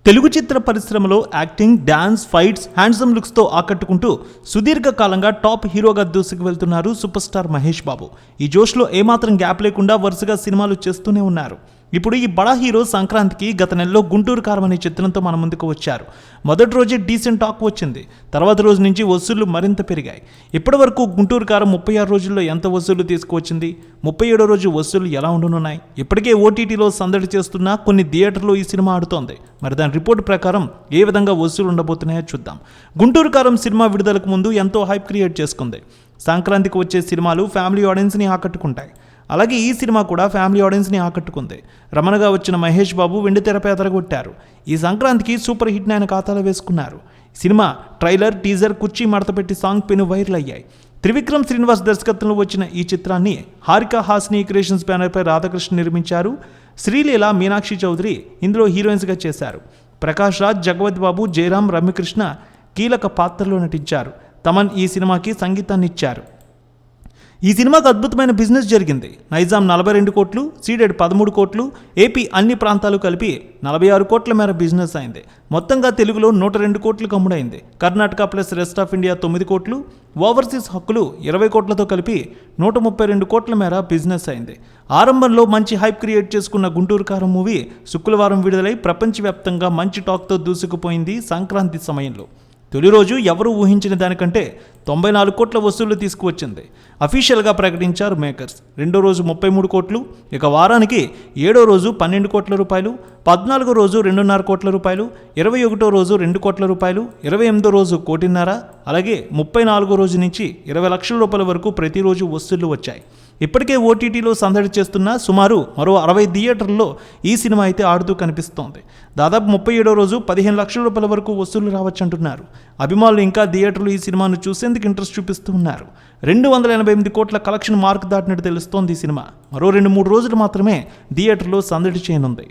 తెలుగు చిత్ర పరిశ్రమలో acting, dance, fights, handsome లుక్స్తో ఆకట్టుకుంటూ సుదీర్ఘకాలంగా టాప్ హీరోగా దూసుకు వెళ్తున్నారు సూపర్ స్టార్ మహేష్ బాబు. ఈ జోష్లో ఏమాత్రం గ్యాప్ లేకుండా వరుసగా సినిమాలు చేస్తూనే ఉన్నారు. ఇప్పుడు ఈ బడా హీరో సంక్రాంతికి గత నెలలో గుంటూరు కారం అనే చిత్రంతో మన ముందుకు వచ్చారు. మొదటి రోజే డీసెంట్ టాక్ వచ్చింది. తర్వాత రోజు నుంచి వసూళ్లు మరింత పెరిగాయి. ఇప్పటి వరకు గుంటూరు కారం 36 రోజుల్లో ఎంత వసూళ్లు తీసుకువచ్చింది? 37వ రోజు వసూళ్లు ఎలా ఉండనున్నాయి? ఇప్పటికే ఓటీటీలో సందడి చేస్తున్నా కొన్ని థియేటర్లో ఈ సినిమా ఆడుతోంది. మరి దాని రిపోర్ట్ ప్రకారం ఏ విధంగా వసూలు ఉండబోతున్నాయో చూద్దాం. గుంటూరు కారం సినిమా విడుదలకు ముందు ఎంతో హైప్ క్రియేట్ చేసుకుంది. సంక్రాంతికి వచ్చే సినిమాలు ఫ్యామిలీ ఆడియన్స్ని ఆకట్టుకుంటాయి. అలాగే ఈ సినిమా కూడా ఫ్యామిలీ ఆడియన్స్ని ఆకట్టుకుంది. రమణగా వచ్చిన మహేష్ బాబు వెండితెరపై అదరగొట్టారు. ఈ సంక్రాంతికి సూపర్ హిట్ని ఆయన ఖాతాలో వేసుకున్నారు. సినిమా ట్రైలర్, టీజర్, కుర్చీ మడతపెట్టి సాంగ్ పెను వైరల్ అయ్యాయి. త్రివిక్రమ్ శ్రీనివాస్ దర్శకత్వంలో వచ్చిన ఈ చిత్రాన్ని హారిక హాస్ని క్రియేషన్స్ బ్యానర్పై రాధాకృష్ణ నిర్మించారు. శ్రీలీల, మీనాక్షి చౌదరి ఇందులో హీరోయిన్స్గా చేశారు. ప్రకాష్ రాజ్, జగపతి బాబు, జయరాం, రమ్యకృష్ణ కీలక పాత్రలో నటించారు. తమన్ ఈ సినిమాకి సంగీతాన్ని ఇచ్చారు. ఈ సినిమాకు అద్భుతమైన బిజినెస్ జరిగింది. నైజాం 42 కోట్లు, సీడెడ్ 13 కోట్లు, ఏపీ అన్ని ప్రాంతాలు కలిపి 46 కోట్ల మేర బిజినెస్ అయింది. మొత్తంగా తెలుగులో 102 కోట్లకు అమ్ముడైంది. Karnataka plus rest of India 9 కోట్లు, ఓవర్సీస్ హక్కులు 20 కోట్లతో కలిపి 132 కోట్ల మేర బిజినెస్ అయింది. ఆరంభంలో మంచి హైప్ క్రియేట్ చేసుకున్న గుంటూరు కారం మూవీ శుక్రవారం విడుదలై ప్రపంచవ్యాప్తంగా మంచి టాక్తో దూసుకుపోయింది. సంక్రాంతి సమయంలో తొలి రోజు ఎవరూ ఊహించిన దానికంటే 94 కోట్ల వసూళ్లు తీసుకువచ్చింది. అఫీషియల్గా ప్రకటించారు మేకర్స్. రెండో రోజు 33 కోట్లు, ఇక వారానికి 7వ రోజు 12 కోట్ల రూపాయలు, 14వ రోజు 2.5 కోట్ల రూపాయలు, 21వ రోజు 2 కోట్ల రూపాయలు, 28వ రోజు 1.5 కోటి, అలాగే 34వ రోజు నుంచి 20 లక్షల రూపాయల వరకు ప్రతిరోజు వసూళ్లు వచ్చాయి. ఇప్పటికే ఓటీటీలో సందడి చేస్తున్న సుమారు మరో 60 థియేటర్లలో ఈ సినిమా అయితే ఆడుతూ కనిపిస్తోంది. దాదాపు 37వ రోజు 15 లక్షల రూపాయల వరకు వసూళ్లు రావచ్చంటున్నారు. అభిమానులు ఇంకా థియేటర్లు ఈ సినిమాను చూసేందుకు ఇంట్రెస్ట్ చూపిస్తూ ఉన్నారు. 288 కోట్ల కలెక్షన్ మార్క్ దాటినట్టు తెలుస్తోంది ఈ సినిమా. మరో 2-3 రోజులు మాత్రమే థియేటర్లో సందడి చేయనుంది.